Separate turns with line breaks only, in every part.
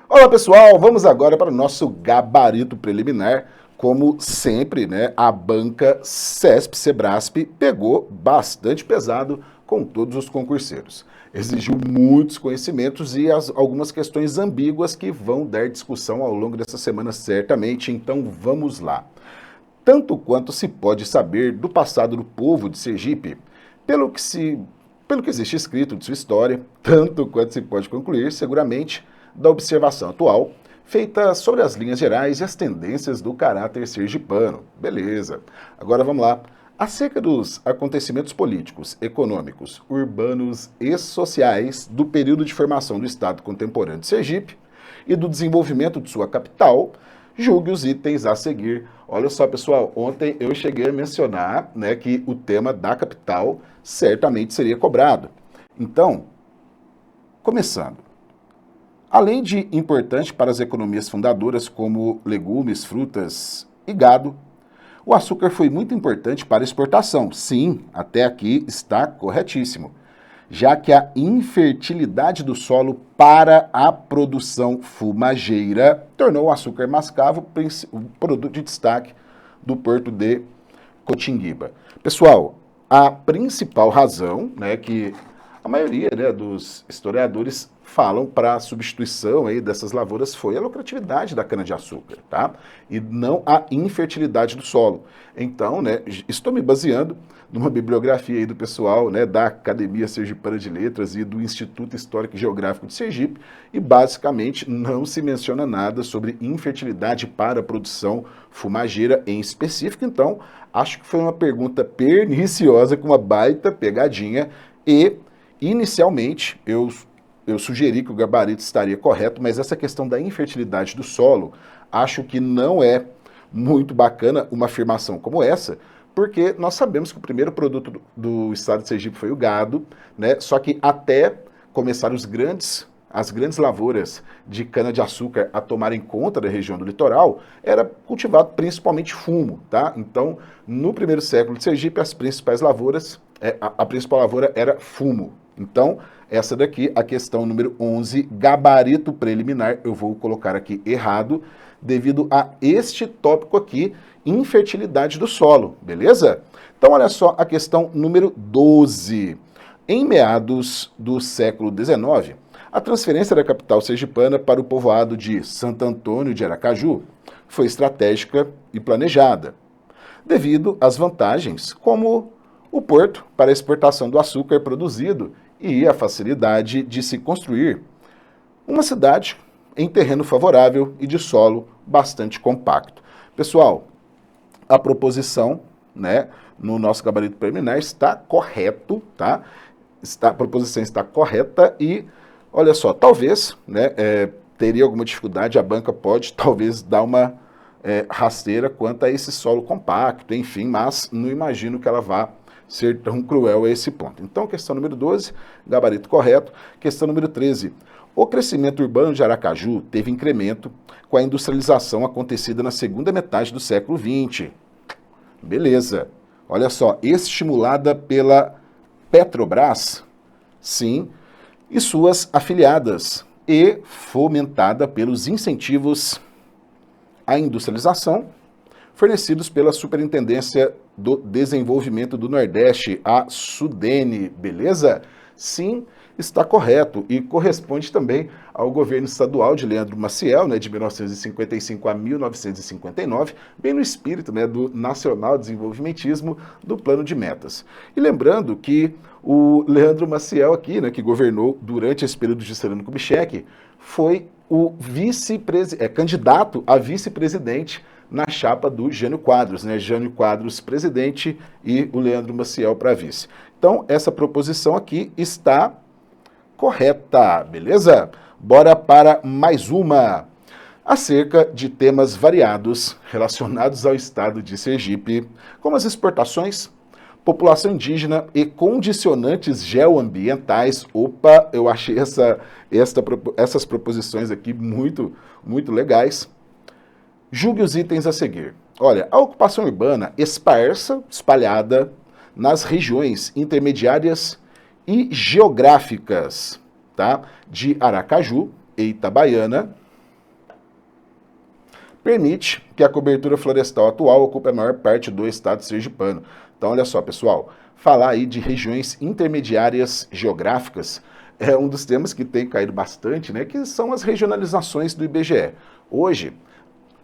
Olá pessoal, vamos agora para o nosso gabarito preliminar. Como sempre, né, a banca CESP-Sebrasp pegou bastante pesado com todos os concurseiros. Exigiu muitos conhecimentos e algumas questões ambíguas que vão dar discussão ao longo dessa semana certamente, então vamos lá. Tanto quanto se pode saber do passado do povo de Sergipe, pelo que existe escrito de sua história, tanto quanto se pode concluir, seguramente, da observação atual, feita sobre as linhas gerais e as tendências do caráter sergipano. Beleza. Agora vamos lá. Acerca dos acontecimentos políticos, econômicos, urbanos e sociais do período de formação do Estado contemporâneo de Sergipe e do desenvolvimento de sua capital, julgue os itens a seguir. Olha só, pessoal, ontem eu cheguei a mencionar, né, que o tema da capital certamente seria cobrado. Então, começando. Além de importante para as economias fundadoras como legumes, frutas e gado, o açúcar foi muito importante para a exportação. Sim, até aqui está corretíssimo, já que a infertilidade do solo para a produção fumageira tornou o açúcar mascavo o produto de destaque do porto de Cotinguiba. Pessoal, a principal razão, né, que a maioria, né, dos historiadores falam para a substituição aí dessas lavouras foi a lucratividade da cana-de-açúcar, tá? E não a infertilidade do solo. Então, né, estou me baseando numa bibliografia aí do pessoal, né, da Academia Sergipana de Letras e do Instituto Histórico e Geográfico de Sergipe, e basicamente não se menciona nada sobre infertilidade para a produção fumageira em específico. Então, acho que foi uma pergunta perniciosa com uma baita pegadinha e, inicialmente, eu sugeri que o gabarito estaria correto, mas essa questão da infertilidade do solo, acho que não é muito bacana uma afirmação como essa, porque nós sabemos que o primeiro produto do estado de Sergipe foi o gado, né? Só que até começar as grandes lavouras de cana-de-açúcar a tomarem conta da região do litoral, era cultivado principalmente fumo, tá? Então, no primeiro século de Sergipe, as principais lavouras, a principal lavoura era fumo. Então, essa daqui, a questão número 11, gabarito preliminar, eu vou colocar aqui errado, devido a este tópico aqui, infertilidade do solo, beleza? Então, olha só a questão número 12. Em meados do século XIX, a transferência da capital sergipana para o povoado de Santo Antônio de Aracaju foi estratégica e planejada, devido às vantagens, como o porto para a exportação do açúcar produzido e a facilidade de se construir uma cidade em terreno favorável e de solo bastante compacto. Pessoal, a proposição, né, no nosso gabarito preliminar está correto, tá? A proposição está correta e, olha só, talvez, né, teria alguma dificuldade, a banca pode talvez dar uma rasteira quanto a esse solo compacto, enfim, mas não imagino que ela vá ser tão cruel a esse ponto. Então, questão número 12, gabarito correto. Questão número 13, o crescimento urbano de Aracaju teve incremento com a industrialização acontecida na segunda metade do século XX. Beleza. Olha só, estimulada pela Petrobras, sim, e suas afiliadas, e fomentada pelos incentivos à industrialização fornecidos pela Superintendência do Desenvolvimento do Nordeste, a SUDENE, beleza? Sim, está correto e corresponde também ao governo estadual de Leandro Maciel, né, de 1955 a 1959, bem no espírito, né, do nacional desenvolvimentismo do plano de metas. E lembrando que o Leandro Maciel aqui, né, que governou durante esse período de Juscelino Kubitschek, foi o candidato a vice-presidente na chapa do Jânio Quadros, né? Jânio Quadros presidente e o Leandro Maciel para vice. Então, essa proposição aqui está correta, beleza? Bora para mais uma. Acerca de temas variados relacionados ao estado de Sergipe, como as exportações, população indígena e condicionantes geoambientais. Opa, eu achei essas proposições aqui muito legais. Julgue os itens a seguir. Olha, a ocupação urbana espalhada nas regiões intermediárias e geográficas, tá? De Aracaju e Itabaiana, permite que a cobertura florestal atual ocupe a maior parte do estado sergipano. Então, olha só, pessoal, falar aí de regiões intermediárias geográficas é um dos temas que tem caído bastante, né, que são as regionalizações do IBGE. Hoje,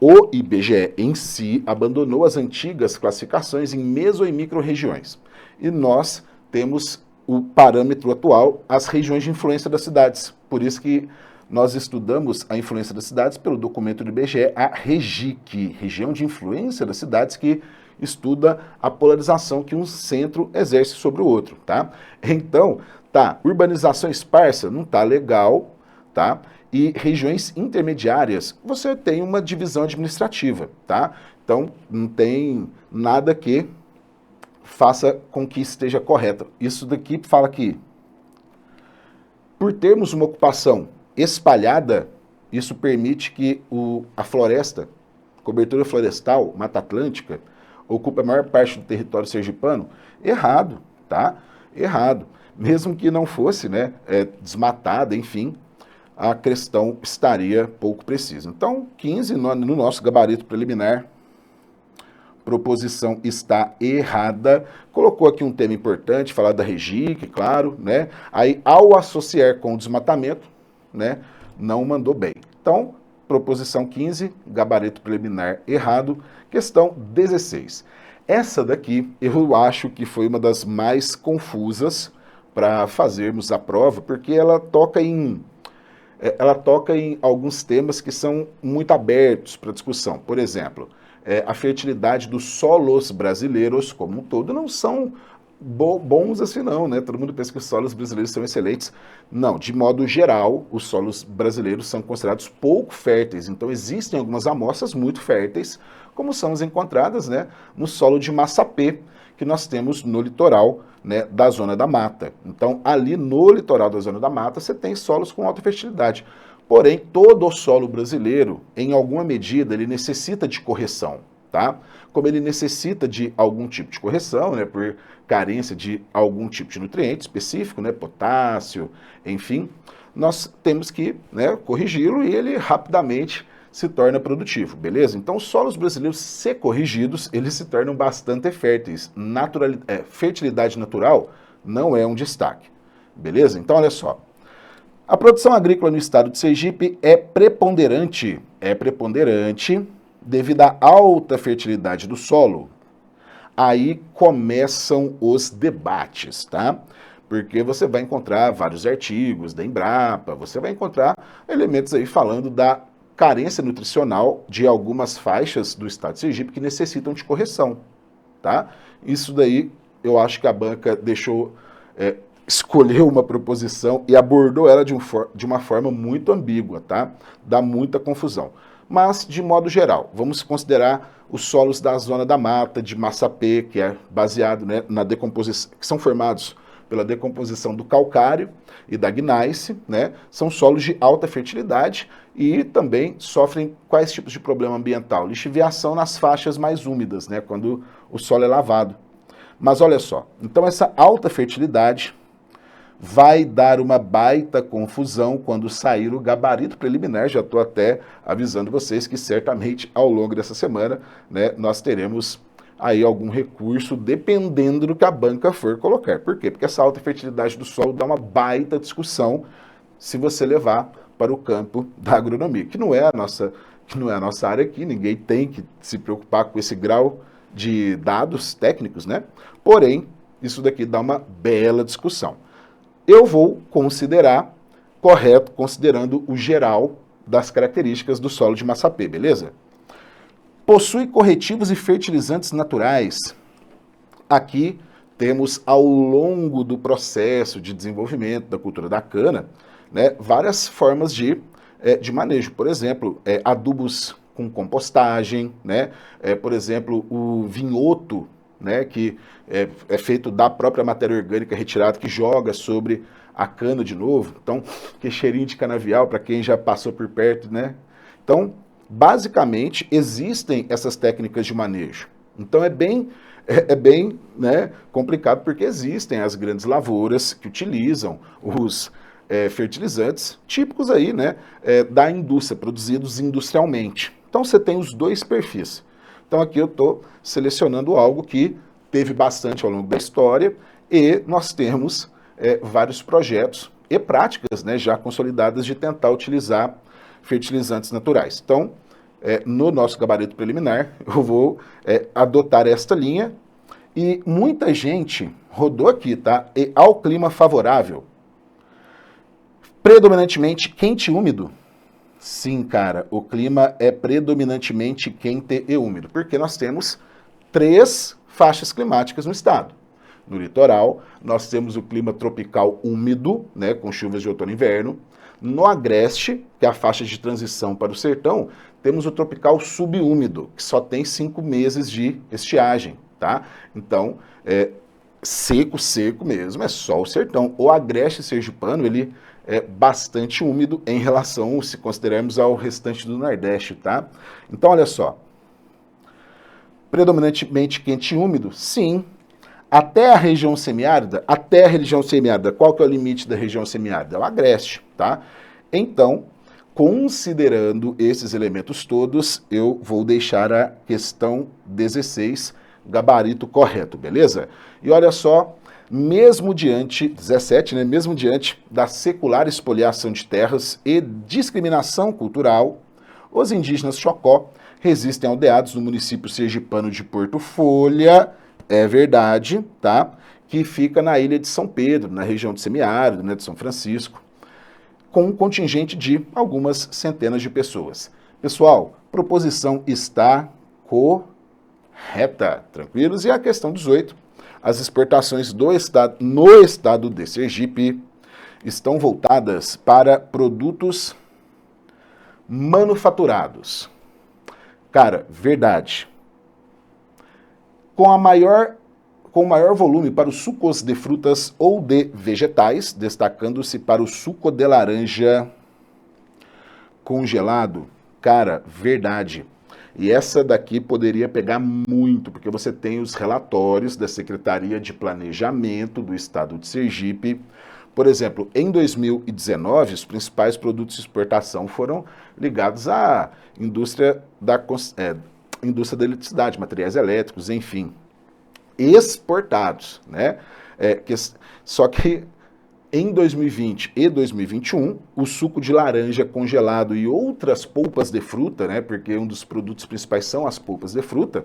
o IBGE em si abandonou as antigas classificações em meso e micro-regiões. E nós temos o parâmetro atual, as regiões de influência das cidades. Por isso que nós estudamos a influência das cidades pelo documento do IBGE, a REGIC, Região de Influência das Cidades, que estuda a polarização que um centro exerce sobre o outro, tá? Então, tá, urbanização esparsa não tá legal, tá? E regiões intermediárias, você tem uma divisão administrativa, tá? Então, não tem nada que faça com que esteja correto. Isso daqui fala que, por termos uma ocupação espalhada, isso permite que a floresta, cobertura florestal, Mata Atlântica, ocupe a maior parte do território sergipano. Errado, tá? Errado. Mesmo que não fosse, né, desmatada, enfim, a questão estaria pouco precisa. Então, 15, no nosso gabarito preliminar, proposição está errada. Colocou aqui um tema importante, falar da REGIC, claro, né? Aí, ao associar com o desmatamento, né, não mandou bem. Então, proposição 15, gabarito preliminar errado. Questão 16. Essa daqui eu acho que foi uma das mais confusas para fazermos a prova, porque ela toca em alguns temas que são muito abertos para discussão. Por exemplo, a fertilidade dos solos brasileiros como um todo não são bons assim não, né? Todo mundo pensa que os solos brasileiros são excelentes. Não, de modo geral, os solos brasileiros são considerados pouco férteis. Então existem algumas amostras muito férteis, como são as encontradas, né, no solo de Massapê, que nós temos no litoral, né, da Zona da Mata. Então, ali no litoral da Zona da Mata, você tem solos com alta fertilidade. Porém, todo o solo brasileiro, em alguma medida, ele necessita de correção, tá? Como ele necessita de algum tipo de correção, né, por carência de algum tipo de nutriente específico, né, potássio, enfim, nós temos que, né, corrigi-lo e ele rapidamente se torna produtivo, beleza? Então, os solos brasileiros, se corrigidos, eles se tornam bastante férteis. Fertilidade natural não é um destaque, beleza? Então, olha só. A produção agrícola no estado de Sergipe é preponderante devido à alta fertilidade do solo. Aí começam os debates, tá? Porque você vai encontrar vários artigos da Embrapa, você vai encontrar elementos aí falando da carência nutricional de algumas faixas do estado de Sergipe que necessitam de correção, tá? Isso daí eu acho que a banca escolheu uma proposição e abordou ela de uma forma muito ambígua, tá? Dá muita confusão. Mas, de modo geral, vamos considerar os solos da Zona da Mata, de Massapê, que é baseado, né, na decomposição, que são formados pela decomposição do calcário e da gneiss, né? São solos de alta fertilidade e também sofrem quais tipos de problema ambiental? Lixiviação nas faixas mais úmidas, né? Quando o solo é lavado. Mas olha só, então essa alta fertilidade vai dar uma baita confusão quando sair o gabarito preliminar. Já estou até avisando vocês que certamente ao longo dessa semana, né, nós teremos aí algum recurso, dependendo do que a banca for colocar. Por quê? Porque essa alta fertilidade do solo dá uma baita discussão se você levar para o campo da agronomia, que não é a nossa área aqui, ninguém tem que se preocupar com esse grau de dados técnicos, né? Porém, isso daqui dá uma bela discussão. Eu vou considerar correto, considerando o geral das características do solo de Massapê, beleza? Possui corretivos e fertilizantes naturais. Aqui temos, ao longo do processo de desenvolvimento da cultura da cana, né, várias formas de manejo. Por exemplo, adubos com compostagem, né? Por exemplo, o vinhoto, né, que é feito da própria matéria orgânica retirada, que joga sobre a cana de novo. Então, que cheirinho de canavial para quem já passou por perto, né? Então, basicamente, existem essas técnicas de manejo. Então, é bem né, complicado, porque existem as grandes lavouras que utilizam os fertilizantes típicos aí, né, da indústria, produzidos industrialmente, Então você tem os dois perfis. Então aqui eu estou selecionando algo que teve bastante ao longo da história e nós temos vários projetos e práticas, né, já consolidadas de tentar utilizar fertilizantes naturais. Então, no nosso gabarito preliminar, eu vou adotar esta linha e muita gente rodou aqui, tá? E ao clima favorável, predominantemente quente e úmido. Sim, cara, o clima é predominantemente quente e úmido, porque nós temos 3 faixas climáticas no estado. No litoral, nós temos o clima tropical úmido, né, com chuvas de outono e inverno. No agreste, que é a faixa de transição para o sertão, temos o tropical subúmido, que só tem 5 meses de estiagem, tá? Então, seco, seco mesmo, é só o sertão. O agreste sergipano, ele é bastante úmido em relação, se considerarmos, ao restante do Nordeste, tá? Então, olha só. Predominantemente quente e úmido? Sim. Até a região semiárida, qual que é o limite da região semiárida? É o agreste, tá? Então, considerando esses elementos todos, eu vou deixar a questão 16, gabarito correto, beleza? E olha só, mesmo diante, 17, né, mesmo diante da secular expoliação de terras e discriminação cultural, os indígenas Chocó resistem aldeados no município sergipano de Porto Folha, é verdade, tá? Que fica na ilha de São Pedro, na região de semiárido, né, de São Francisco, com um contingente de algumas centenas de pessoas. Pessoal, proposição está correta, tranquilos? E a questão 18, as exportações no estado de Sergipe estão voltadas para produtos manufaturados. Cara, verdade. Com o maior volume para os sucos de frutas ou de vegetais, destacando-se para o suco de laranja congelado. Cara, verdade. E essa daqui poderia pegar muito, porque você tem os relatórios da Secretaria de Planejamento do Estado de Sergipe. Por exemplo, em 2019, os principais produtos de exportação foram ligados à indústria indústria da eletricidade, materiais elétricos, enfim, exportados, né? Só que em 2020 e 2021, o suco de laranja congelado e outras polpas de fruta, né? Porque um dos produtos principais são as polpas de fruta,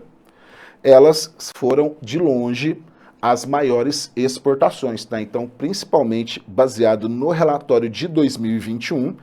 elas foram de longe as maiores exportações, tá? Então, principalmente baseado no relatório de 2021,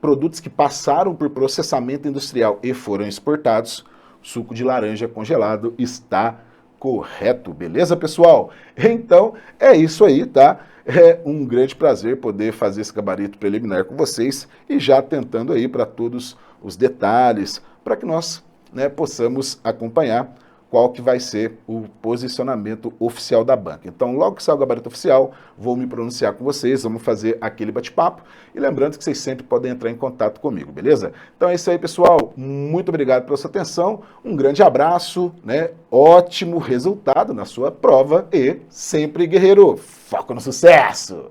produtos que passaram por processamento industrial e foram exportados, suco de laranja congelado está correto, beleza, pessoal? Então, é isso aí, tá? É um grande prazer poder fazer esse gabarito preliminar com vocês e já tentando aí para todos os detalhes, para que nós, né, possamos acompanhar qual que vai ser o posicionamento oficial da banca. Então, logo que sair o gabarito oficial, vou me pronunciar com vocês, vamos fazer aquele bate-papo. E lembrando que vocês sempre podem entrar em contato comigo, beleza? Então é isso aí, pessoal. Muito obrigado pela sua atenção. Um grande abraço, né? Ótimo resultado na sua prova e sempre, guerreiro, foco no sucesso!